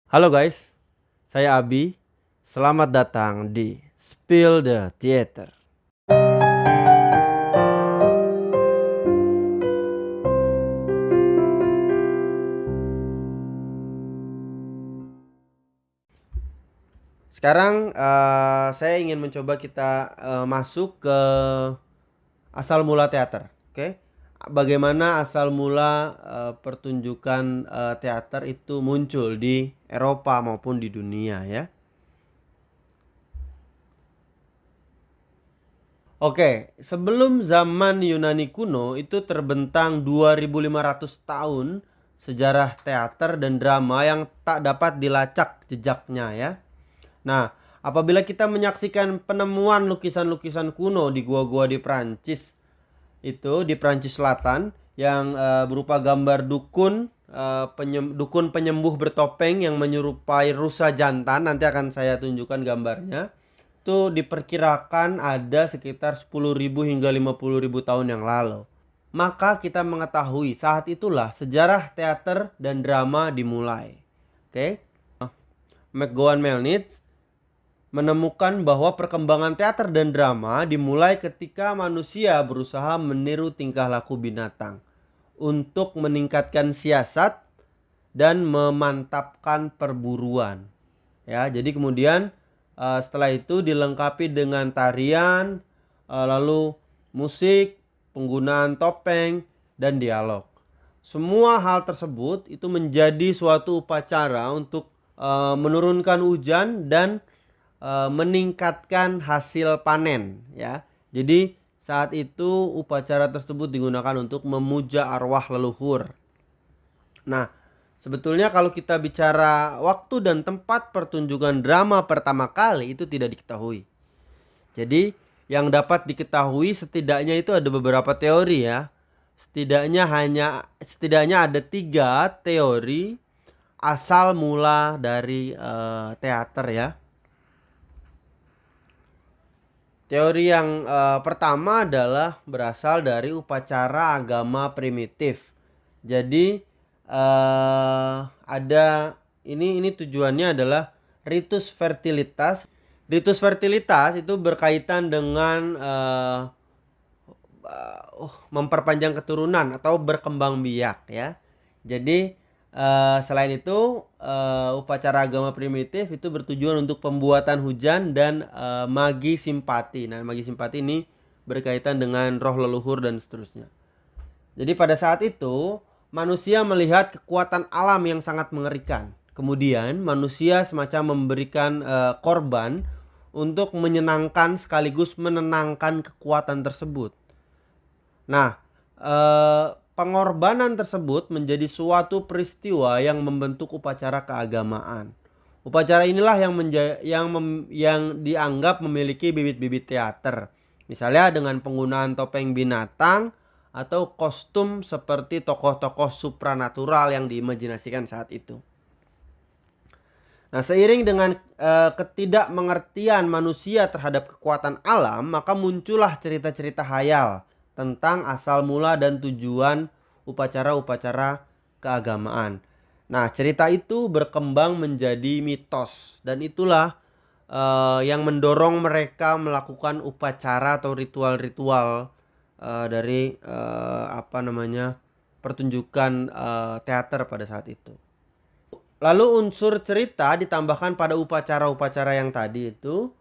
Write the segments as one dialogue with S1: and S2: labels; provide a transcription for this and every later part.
S1: Halo guys, saya Abi. Selamat datang di Spill the Theater. Sekarang saya ingin mencoba kita masuk ke asal mula teater. Oke? Bagaimana asal mula pertunjukan teater itu muncul di Eropa maupun di dunia ya. Oke, sebelum zaman Yunani kuno itu terbentang 2500 tahun sejarah teater dan drama yang tak dapat dilacak jejaknya ya. Nah, apabila kita menyaksikan penemuan lukisan-lukisan kuno di gua-gua di Prancis, itu di Prancis Selatan yang berupa gambar dukun dukun penyembuh bertopeng yang menyerupai rusa jantan. Nanti akan saya tunjukkan gambarnya. Itu diperkirakan ada sekitar 10.000 hingga 50.000 tahun yang lalu. Maka kita mengetahui saat itulah sejarah teater dan drama dimulai. Oke. McGowan Melnitz menemukan bahwa perkembangan teater dan drama dimulai ketika manusia berusaha meniru tingkah laku binatang untuk meningkatkan siasat dan memantapkan perburuan. Ya, jadi kemudian setelah itu dilengkapi dengan tarian, lalu musik, penggunaan topeng dan dialog. Semua hal tersebut itu menjadi suatu upacara untuk menurunkan hujan dan meningkatkan hasil panen ya. Jadi saat itu upacara tersebut digunakan untuk memuja arwah leluhur. Nah, sebetulnya kalau kita bicara waktu dan tempat pertunjukan drama pertama kali itu tidak diketahui. Jadi yang dapat diketahui setidaknya itu ada beberapa teori ya. Setidaknya ada 3 teori asal mula dari teater ya. Teori yang pertama adalah berasal dari upacara agama primitif. Jadi ada ini tujuannya adalah ritus fertilitas. Ritus fertilitas itu berkaitan dengan memperpanjang keturunan atau berkembang biak ya. Jadi selain itu upacara agama primitif itu bertujuan untuk pembuatan hujan dan magi simpati. Nah, magi simpati ini berkaitan dengan roh leluhur dan seterusnya. Jadi pada saat itu manusia melihat kekuatan alam yang sangat mengerikan. Kemudian manusia semacam memberikan korban untuk menyenangkan sekaligus menenangkan kekuatan tersebut. Nah, pengorbanan tersebut menjadi suatu peristiwa yang membentuk upacara keagamaan. Upacara inilah yang dianggap memiliki bibit-bibit teater. Misalnya dengan penggunaan topeng binatang atau kostum seperti tokoh-tokoh supranatural yang diimajinasikan saat itu. Nah, seiring dengan ketidakmengertian manusia terhadap kekuatan alam, maka muncullah cerita-cerita hayal tentang asal mula dan tujuan upacara-upacara keagamaan. Nah, cerita itu berkembang menjadi mitos dan itulah yang mendorong mereka melakukan upacara atau ritual-ritual dari pertunjukan teater pada saat itu. Lalu unsur cerita ditambahkan pada upacara-upacara yang tadi itu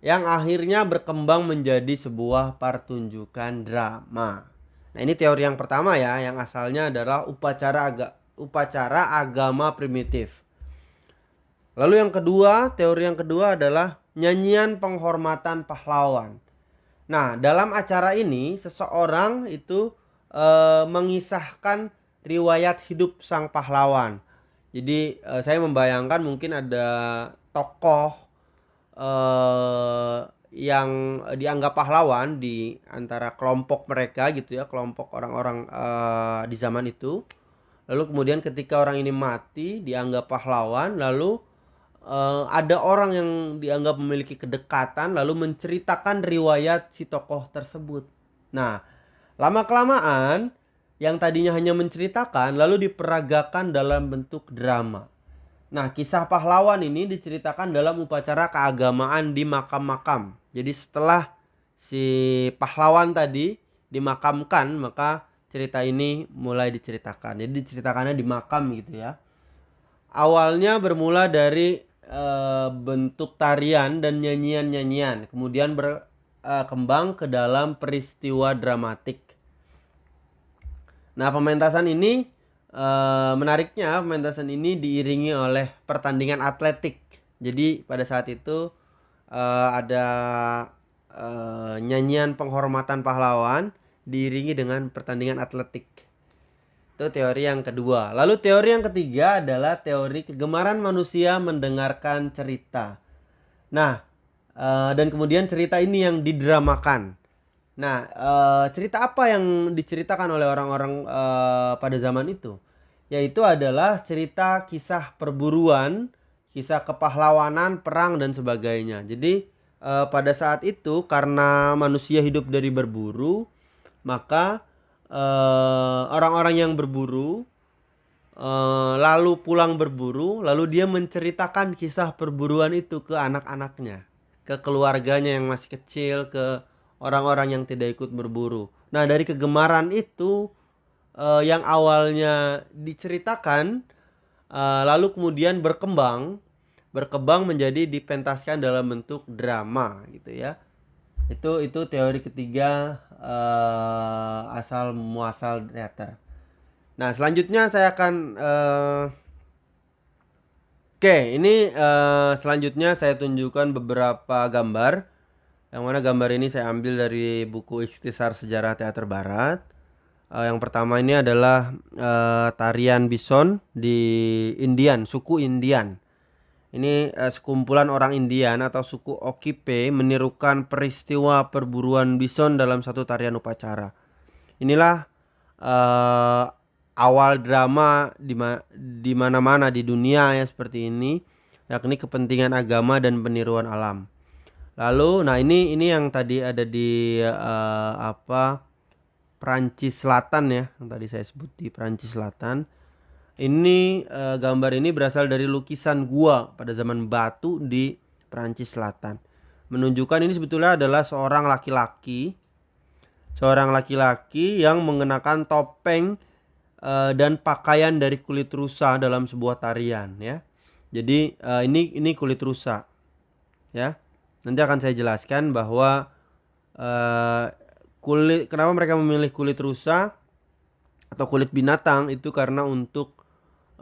S1: yang akhirnya berkembang menjadi sebuah pertunjukan drama. Nah, ini teori yang pertama ya, yang asalnya adalah upacara agama primitif. Lalu teori yang kedua adalah nyanyian penghormatan pahlawan. Nah, dalam acara ini seseorang itu mengisahkan riwayat hidup sang pahlawan. Jadi saya membayangkan mungkin ada tokoh yang dianggap pahlawan di antara kelompok mereka gitu ya, kelompok orang-orang di zaman itu. Lalu kemudian ketika orang ini mati dianggap pahlawan, lalu ada orang yang dianggap memiliki kedekatan lalu menceritakan riwayat si tokoh tersebut. Nah, lama-kelamaan yang tadinya hanya menceritakan lalu diperagakan dalam bentuk drama. Nah, kisah pahlawan ini diceritakan dalam upacara keagamaan di makam-makam. Jadi setelah si pahlawan tadi dimakamkan, maka cerita ini mulai diceritakan. Jadi diceritakannya di makam gitu ya. Awalnya bermula dari bentuk tarian dan nyanyian-nyanyian, kemudian berkembang ke dalam peristiwa dramatik. Nah, pementasan ini menariknya pementasan ini diiringi oleh pertandingan atletik. Jadi pada saat itu ada nyanyian penghormatan pahlawan diiringi dengan pertandingan atletik. Itu teori yang kedua. Lalu teori yang ketiga adalah teori kegemaran manusia mendengarkan cerita. Nah, dan kemudian cerita ini yang didramakan. Nah, cerita apa yang diceritakan oleh orang-orang pada zaman itu? Yaitu adalah cerita kisah perburuan, kisah kepahlawanan, perang dan sebagainya. Jadi pada saat itu karena manusia hidup dari berburu, maka orang-orang yang berburu lalu pulang berburu, lalu dia menceritakan kisah perburuan itu ke anak-anaknya, ke keluarganya yang masih kecil, ke orang-orang yang tidak ikut berburu. Nah, dari kegemaran itu yang awalnya diceritakan lalu kemudian berkembang menjadi dipentaskan dalam bentuk drama gitu ya. Itu teori ketiga asal muasal teater. Nah, selanjutnya saya akan ini selanjutnya saya tunjukkan beberapa gambar. Yang mana gambar ini saya ambil dari buku Ikhtisar Sejarah Teater Barat. Yang pertama ini adalah tarian bison di Indian, suku Indian. Ini sekumpulan orang Indian atau suku Okipe menirukan peristiwa perburuan bison dalam satu tarian upacara. Inilah awal drama di mana-mana di dunia ya seperti ini, yakni kepentingan agama dan peniruan alam. Lalu, nah ini yang tadi ada di Perancis Selatan ya, yang tadi saya sebut di Perancis Selatan. Ini gambar ini berasal dari lukisan gua pada zaman batu di Perancis Selatan. Menunjukkan ini sebetulnya adalah seorang laki-laki yang mengenakan topeng dan pakaian dari kulit rusa dalam sebuah tarian ya. Jadi ini kulit rusa ya. Nanti akan saya jelaskan bahwa kenapa mereka memilih kulit rusa atau kulit binatang itu karena untuk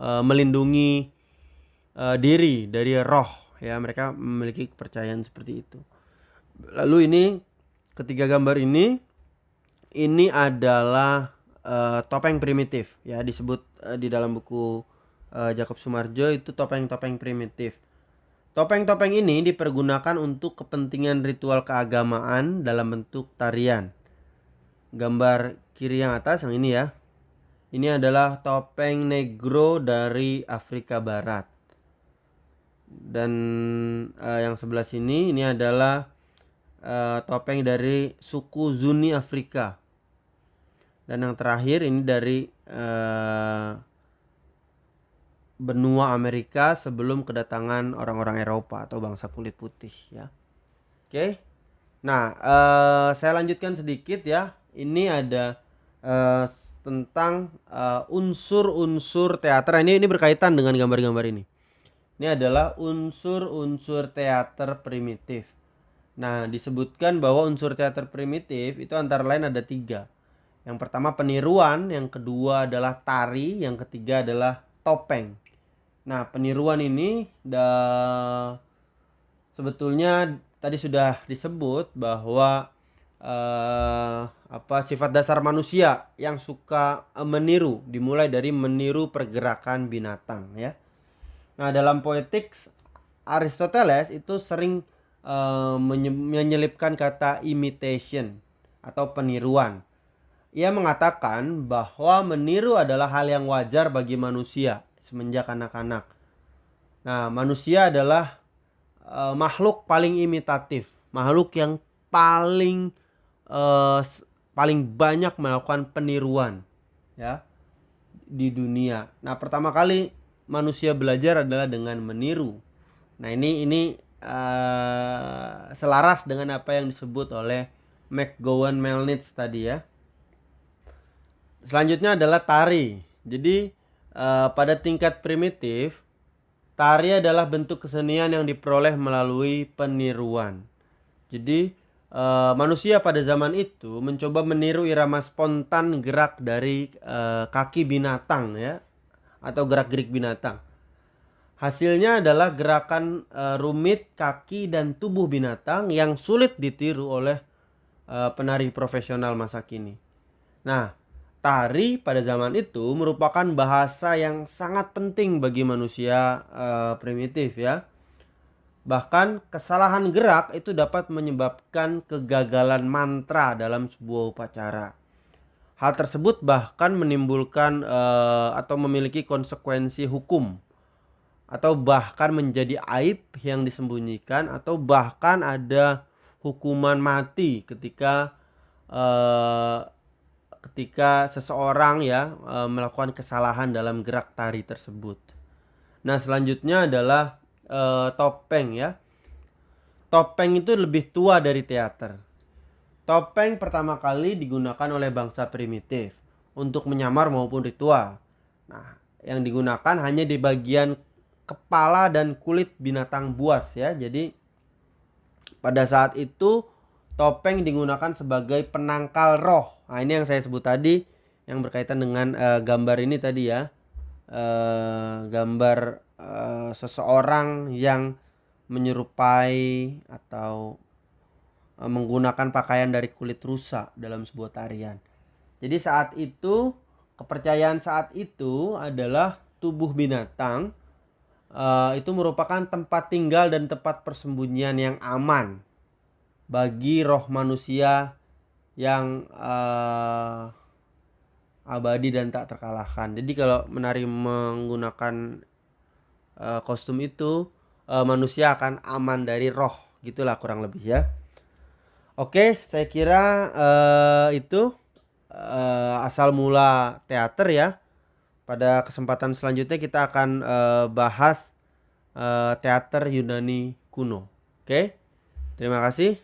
S1: melindungi diri dari roh ya. Mereka memiliki kepercayaan seperti itu. Lalu ini ketiga gambar ini adalah topeng primitif ya, disebut di dalam buku Jacob Sumarjo itu topeng-topeng primitif. Topeng-topeng ini dipergunakan untuk kepentingan ritual keagamaan dalam bentuk tarian. Gambar kiri yang atas yang ini ya. Ini adalah topeng negro dari Afrika Barat. Dan yang sebelah sini ini adalah topeng dari suku Zuni Afrika. Dan yang terakhir ini dari benua Amerika sebelum kedatangan orang-orang Eropa atau bangsa kulit putih ya. Oke. Nah, saya lanjutkan sedikit ya. Ini ada tentang unsur-unsur teater. Ini berkaitan dengan gambar-gambar ini. Ini adalah unsur-unsur teater primitif. Nah, disebutkan bahwa unsur teater primitif itu antara lain ada 3. Yang pertama peniruan, yang kedua adalah tari, yang ketiga adalah topeng. Nah, peniruan ini sebetulnya tadi sudah disebut bahwa sifat dasar manusia yang suka meniru, dimulai dari meniru pergerakan binatang ya. Nah, dalam poetics Aristoteles itu sering menyelipkan kata imitation atau peniruan. Ia mengatakan bahwa meniru adalah hal yang wajar bagi manusia semenjak anak-anak. Nah, manusia adalah makhluk paling imitatif, makhluk yang paling banyak melakukan peniruan ya di dunia. Nah, pertama kali manusia belajar adalah dengan meniru. Nah, ini selaras dengan apa yang disebut oleh McGowan Melnitz tadi ya. Selanjutnya adalah tari. Jadi pada tingkat primitif, tari adalah bentuk kesenian yang diperoleh melalui peniruan. Jadi manusia pada zaman itu mencoba meniru irama spontan gerak dari kaki binatang ya, atau gerak-gerik binatang. Hasilnya adalah gerakan rumit kaki dan tubuh binatang yang sulit ditiru oleh penari profesional masa kini. Nah, tari pada zaman itu merupakan bahasa yang sangat penting bagi manusia primitif ya. Bahkan kesalahan gerak itu dapat menyebabkan kegagalan mantra dalam sebuah upacara. Hal tersebut bahkan menimbulkan atau memiliki konsekuensi hukum, atau bahkan menjadi aib yang disembunyikan, atau bahkan ada hukuman mati ketika seseorang ya melakukan kesalahan dalam gerak tari tersebut. Nah, selanjutnya adalah topeng ya. Topeng itu lebih tua dari teater. Topeng pertama kali digunakan oleh bangsa primitif untuk menyamar maupun ritual. Nah, yang digunakan hanya di bagian kepala dan kulit binatang buas ya. Jadi pada saat itu topeng digunakan sebagai penangkal roh. Nah, ini yang saya sebut tadi yang berkaitan dengan gambar ini tadi ya. Gambar seseorang yang menyerupai atau menggunakan pakaian dari kulit rusa dalam sebuah tarian. Jadi saat itu, kepercayaan saat itu adalah tubuh binatang itu merupakan tempat tinggal dan tempat persembunyian yang aman bagi roh manusia yang abadi dan tak terkalahkan. Jadi kalau menari menggunakan kostum itu, manusia akan aman dari roh, gitulah kurang lebih ya. Oke, saya kira itu asal mula teater ya. Pada kesempatan selanjutnya kita akan bahas teater Yunani kuno. Oke, terima kasih.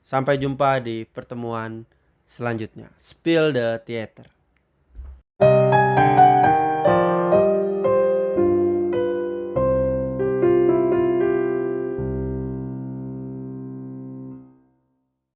S1: Sampai jumpa di pertemuan selanjutnya. Spill the Theater.